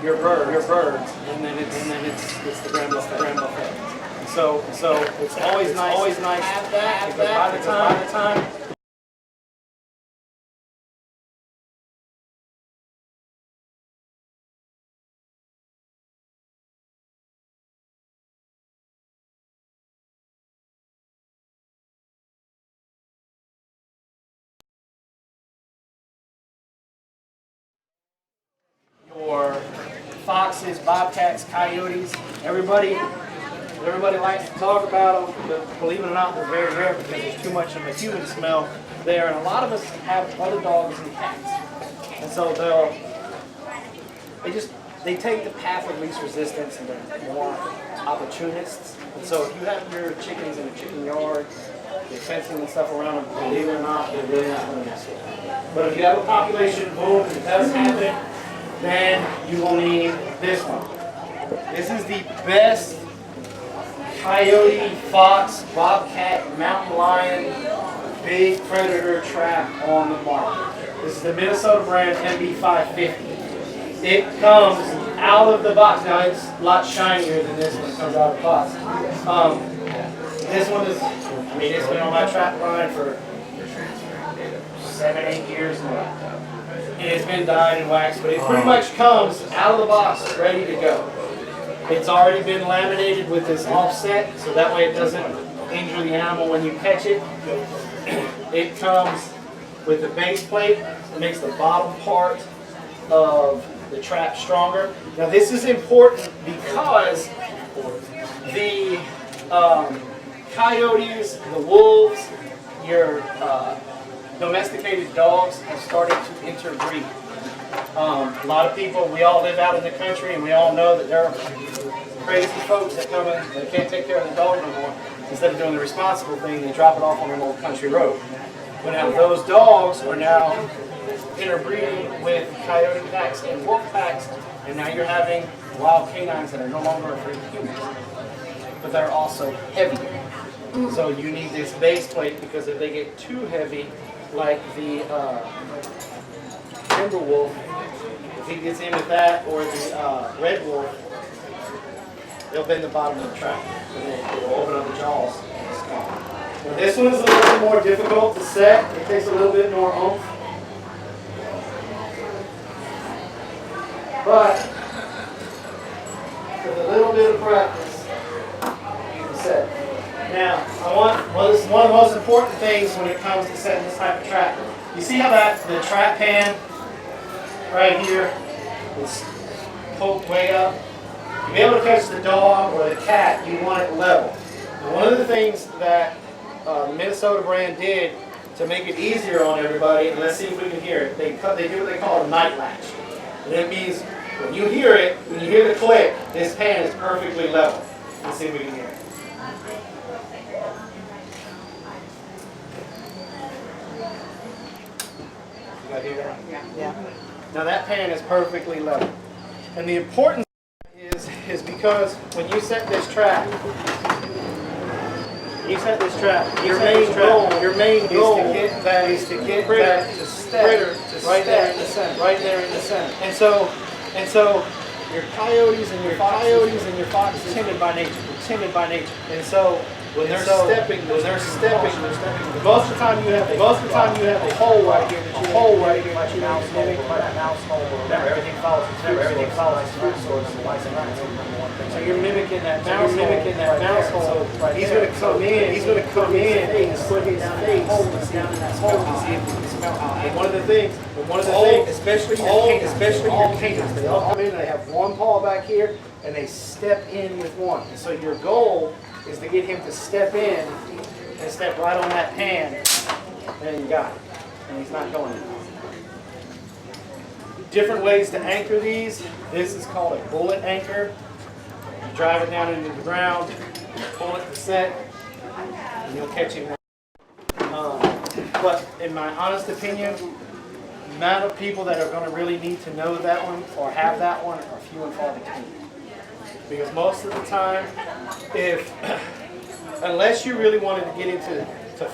your birds, and then it's the grand buffet. So it's always nice to have that because by the time your foxes, bobcats, coyotes, everybody likes to talk about them, but believe it or not, they're very rare because there's too much of a human smell there, and a lot of us have other dogs and cats, and so they take the path of least resistance, and they're more opportunists. And so if you have your chickens in a chicken yard, you're fencing and stuff around them, believe it or not, they're really not going to mess with them. But if you have a population boom, and it does happen, then you will need this one. This is the best coyote, fox, bobcat, mountain lion, big predator trap on the market. This is the Minnesota brand MB550. It comes out of the box. Now it's a lot shinier than this one that comes out of the box. This one is, it's been on my trap line for 7-8 years now. It's been dyed and waxed, but it pretty much comes out of the box ready to go. It's already been laminated with this offset, so that way it doesn't injure the animal when you catch it. It comes with the base plate that makes the bottom part of the trap stronger. Now this is important because the coyotes, the wolves, your domesticated dogs have started to interbreed. A lot of people, we all live out in the country, and we all know that there are crazy folks that come in that can't take care of the dog no more. Instead of doing the responsible thing, they drop it off on an old country road. But now those dogs are now interbreeding with coyote packs and wolf packs, and now you're having wild canines that are no longer afraid of humans, but they're also heavier. So you need this base plate because if they get too heavy, like the timber wolf, if he gets in with that, or the red wolf, they'll bend the bottom of the trap and they'll open up the jaws. Now this one is a little bit more difficult to set. It takes a little bit more oomph. But with a little bit of practice, you can set it. Now, this is one of the most important things when it comes to setting this type of trap. You see how the trap pan right here is poked way up? To be able to catch the dog or the cat, you want it level. And one of the things that the Minnesota brand did to make it easier on everybody, and let's see if we can hear it, they do what they call a night latch. And it means when you hear it, when you hear the click, this pan is perfectly level. Let's see if we can hear it. You guys hear that? Yeah. Now that pan is perfectly level. And the importance is because when you set this trap, your main goal is to get that to step right there in the center. And so your coyotes and your foxes are timid by nature. And so when they're stepping, most of the time you have a hole right here that you mimic that mouse hole. Remember, everything follows its food source. So you're mimicking that mouse hole. He's going to come in and put his face down in that hole to see if he can smell out. But one of the things, especially your canines, they all come in and they have one paw back here and they step in with one. And so your goal is to get him to step in and step right on that pan, and you got it. And he's not going anywhere. Different ways to anchor these. This is called a bullet anchor. You drive it down into the ground, you pull it to set, and you'll catch him. But in my honest opinion, the amount of people that are going to really need to know that one or have that one are few and far between. Because most of the time, unless you really wanted to get into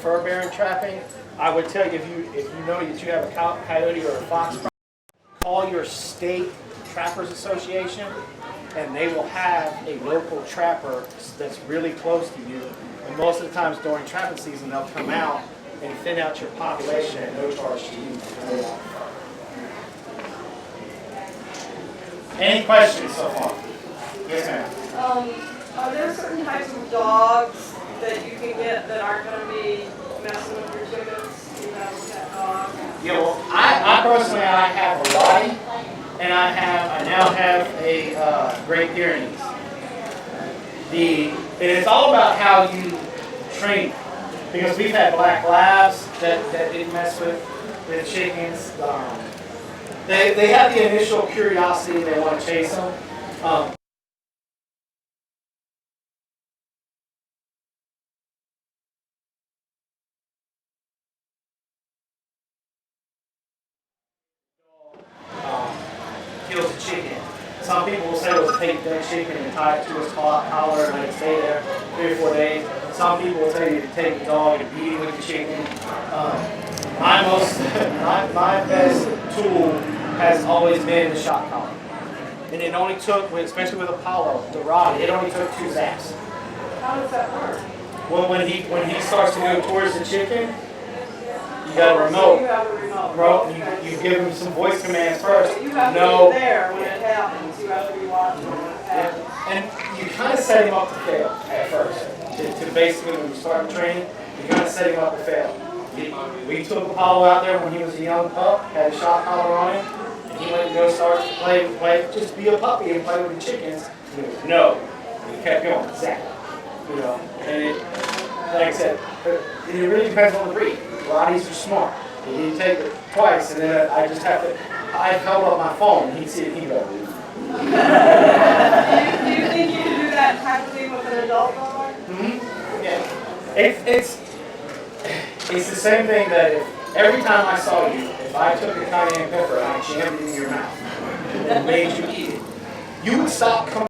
fur bearing trapping, I would tell you if you know that you have a coyote or a fox, call your state Trappers Association, and they will have a local trapper that's really close to you. And most of the times during trapping season, they'll come out and thin out your population at no charge to you. Any questions so far? Yes, ma'am. Are there certain types of dogs that you can get that aren't going to be messing with your chickens? You know, that dog. Yeah, well, I personally, I have a Lottie, and I now have a Great Pyrenees. And it's all about how you train, because we've had black labs that didn't mess with the chickens. They have the initial curiosity, they want to chase them. Kills the chicken. Some people will say, well, take that chicken and tie it to his collar and let it stay there 3 or 4 days. Some people will tell you to take the dog and beat it with the chicken. My best tool has always been the shock collar. And it only took, especially with Apollo, the rod, it only took 2 zaps. How does that work? Well, when he starts to go towards the chicken, you got a remote. So you have a remote. You give him some voice commands first. So you have to be there when it happens. You have to be watching when it happens. And you kind of set him up to fail at first. To basically, when you start training, you kind of set him up to fail. We took Apollo out there when he was a young pup, had a shock collar on him, and he went to go start to play, just be a puppy and play with the chickens. And he was, no. And he kept going, zap. You know, and like I said, it really depends on the breed. Lotties are smart. He didn't take it twice, and then I held up my phone, and he'd see it, he'd go. Do you think you can do that type of thing with an adult dog? Mm-hmm. Yeah. It's the same thing that if every time I saw you, if I took a cayenne pepper and I jammed it in your mouth and made you eat it, you would stop coming.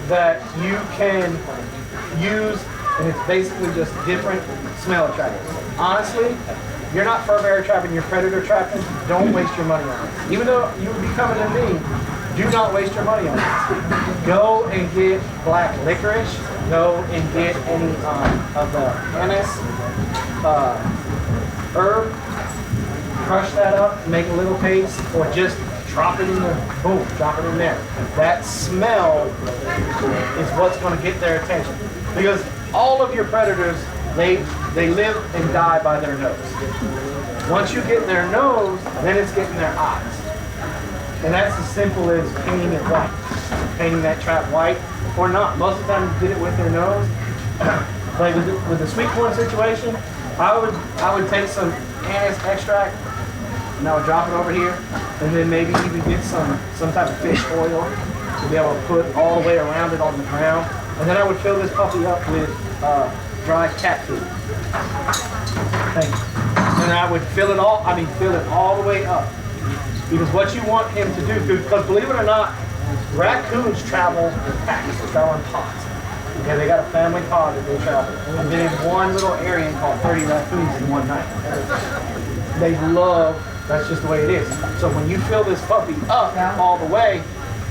that you can use, and it's basically just different smell attractors. Honestly, you're not fur bear trapping, you're predator trapping, don't waste your money on it. Even though you would be coming to me, do not waste your money on it. Go and get black licorice, go and get any of the anise herb, crush that up, make a little paste, or just drop it in the, boom, drop it in there. That smell is what's going to get their attention. Because all of your predators, they live and die by their nose. Once you get their nose, then it's getting their eyes. And that's as simple as painting it white. Painting that trap white or not. Most of the time you get it with their nose. Like with the sweet corn situation, I would take some anise extract and I would drop it over here, and then maybe even get some type of fish oil to be able to put all the way around it on the ground. And then I would fill this puppy up with dry cat food. Thank you. And I would fill it all the way up. Because what you want him to do, because believe it or not, raccoons travel in packs, they travel in pods. Okay, they got a family pod that they travel. And then in one little area called 30 raccoons in one night. They love, that's just the way it is. So when you fill this puppy up all the way,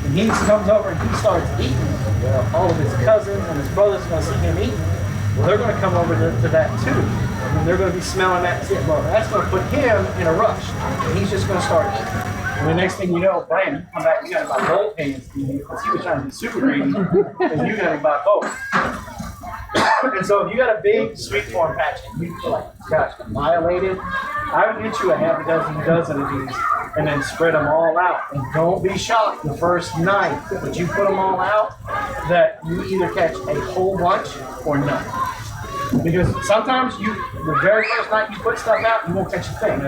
and he comes over and he starts eating, all of his cousins and his brothers are going to see him eating. Well, they're going to come over to that too. And they're going to be smelling that too. Well, that's going to put him in a rush. And he's just going to start eating. And the next thing you know, bam, you come back, you got to buy both hands because he was trying to be super greedy, and you got to buy both. And so if you got a big sweet corn patch and you feel like, gosh, violated, I would get you a half a dozen of these and then spread them all out. And don't be shocked the first night that you put them all out that you either catch a whole bunch or none. Because sometimes the very first night you put stuff out, you won't catch a thing.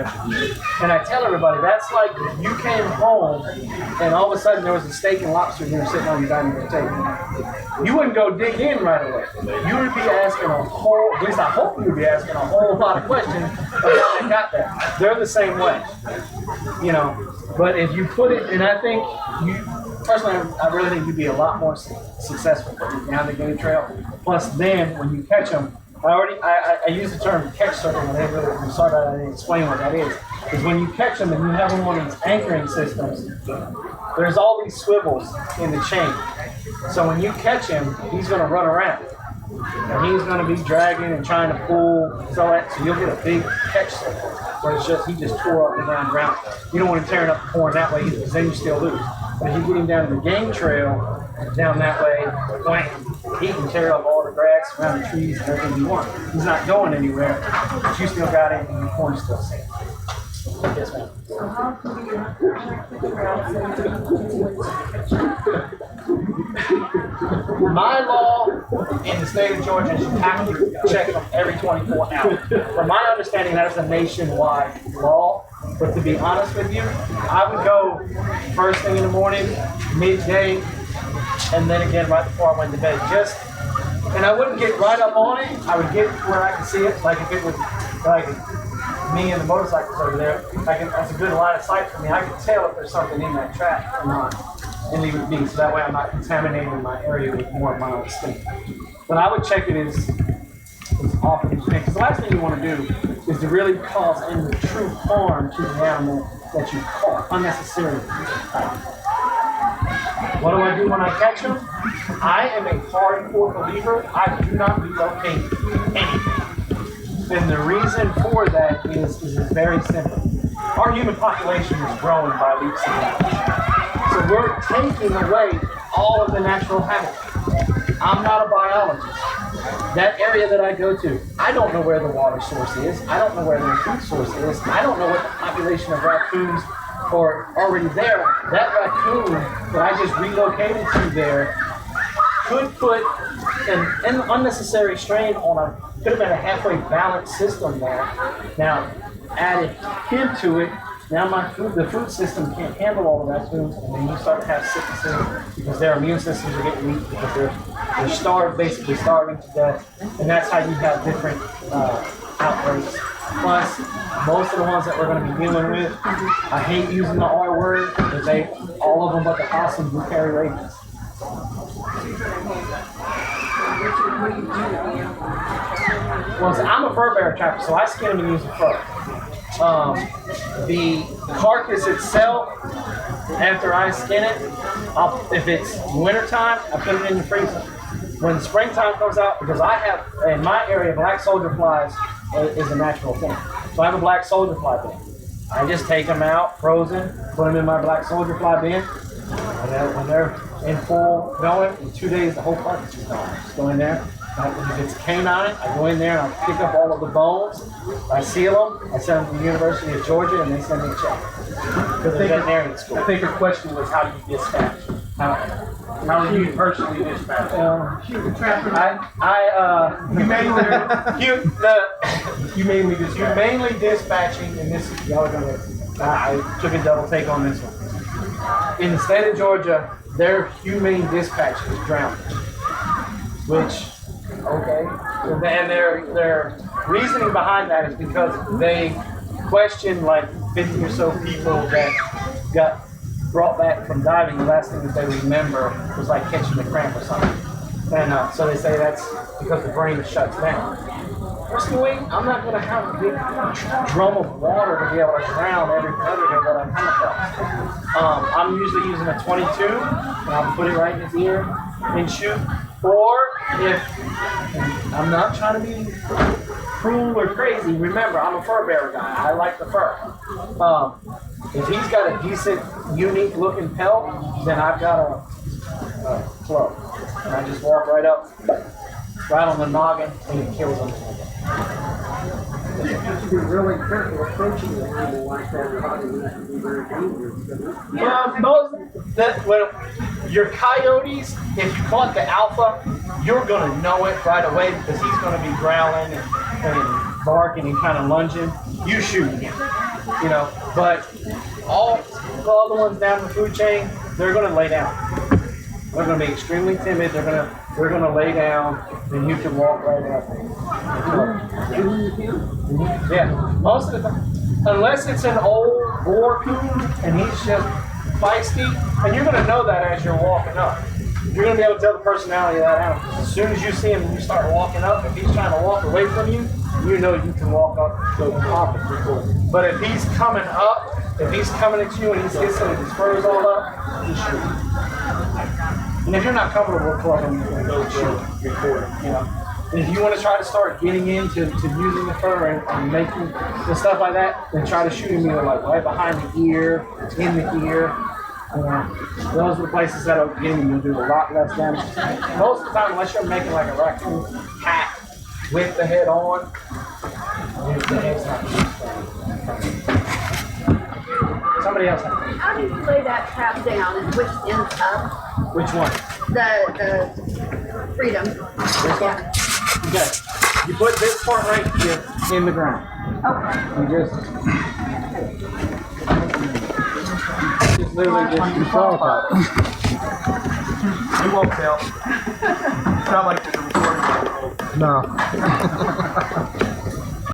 And I tell everybody, that's like if you came home and all of a sudden there was a steak and lobster dinner sitting on your dining room table. You wouldn't go dig in right away. You would be asking at least I hope you would be asking a whole lot of questions about how they got there. They're the same way. But if you put it, and I think personally, I really think you'd be a lot more successful down the game trail. Plus then, when you catch them, I use the term catch circle whenever I'm sorry I didn't explain what that is. Because when you catch them and you have them on these anchoring systems, there's all these swivels in the chain. So when you catch him, he's going to run around. And he's going to be dragging and trying to pull. So you'll get a big catch circle where it's just, he just tore up the ground. You don't want him tearing up the corn that way either, because then you still lose. But if you get him down the game trail, down that way, he can tear up all the grass around the trees and everything you want. He's not going anywhere, but you still got him and the corn's still safe. Yes, ma'am. My law in the state of Georgia is you have to check them every 24 hours. From my understanding, that is a nationwide law. But to be honest with you, I would go first thing in the morning, midday, and then again right before I went to bed. And I wouldn't get right up on it. I would get where I could see it, like if it was like me and the motorcycles over there. That's a good line of sight for me. I can tell if there's something in that trap or not, and leave it be. So that way I'm not contaminating my area with more of my own stink. But I would check it as often as you can. Because the last thing you want to do is to really cause any true harm to the animal that you caught unnecessarily. What do I do when I catch them? I am a hardcore believer. I do not relocate anything. And the reason for that is very simple. Our human population is growing by leaps and bounds. So we're taking away all of the natural habitat. I'm not a biologist. That area that I go to, I don't know where the water source is. I don't know where the food source is. I don't know what the population of raccoons are already there. That raccoon that I just relocated to there could put an unnecessary strain on could have been a halfway balanced system there. Now, added him to it, now the food system can't handle all the raccoons, and then you start to have sicknesses because their immune systems are getting weak because they're basically starving to death, and that's how you have different outbreaks. Plus, most of the ones that we're going to be dealing with, I hate using the R word, because all of them but the possum do carry rabies. Well, so I'm a fur bearer trapper, so I skin them and use the fur. The carcass itself, after I skin it, if it's wintertime, I put it in the freezer. When springtime comes out, because I have, in my area, black soldier flies is a natural thing. So I have a black soldier fly bin. I just take them out, frozen, put them in my black soldier fly bin. And when they're in full going, in 2 days, the whole carcass is gone. Just go in there. If it's canine, I go in there and I pick up all of the bones. I seal them. I send them to the University of Georgia, and they send me a check. Because they're veterinarian school. I think your question was, how do you dispatch? How do you personally dispatch? Humanely dispatching, and this y'all are gonna. I took a double take on this one. In the state of Georgia, their humane dispatch is drowning, which. Okay, and their reasoning behind that is because they question like 50 or so people that got brought back from diving. The last thing that they remember was like catching a cramp or something, and so they say that's because the brain shuts down. Personally, I'm not going to have a big drum of water to be able to drown every predator that I come across. I'm usually using a 22, and I'll put it right in his ear and shoot. Or if I'm not trying to be cruel or crazy, remember I'm a fur bearer guy. I like the fur. If he's got a decent, unique looking pelt, then I've got a club, and I just walk right up, right on the noggin, and it kills them. You have to be really careful approaching an animal like that, or how it can be very dangerous. Well, your coyotes, if you caught the alpha, you're going to know it right away because he's going to be growling and barking and kind of lunging. You shoot him, you know. But all the other ones down the food chain, they're going to lay down. They're going to be extremely timid. They're going to lay down, and you can walk right up. Yeah, most of the time, unless it's an old boar coon and he's just feisty, and you're going to know that as you're walking up. You're going to be able to tell the personality of that animal. As soon as you see him and you start walking up, if he's trying to walk away from you, you know you can walk up to the opposite. But if he's coming up, if he's coming at you and he's hissing and his fur's all up, you shoot. And if you're not comfortable with clubbing, you're going to go shoot before, you know. And if you want to try to start getting into using the fur and making the stuff like that, then try to shoot him either like right behind the ear, in the ear. Those are the places that'll get him. You'll do a lot less damage. Most of the time, unless you're making like a raccoon hat with the head on, the head's not. Somebody else. How do you lay that trap down and which ends up? Which one? The freedom. This one? Okay. You put this part right here in the ground. Okay. You just literally just qualify. You won't tell. It's not like there's a recording. No.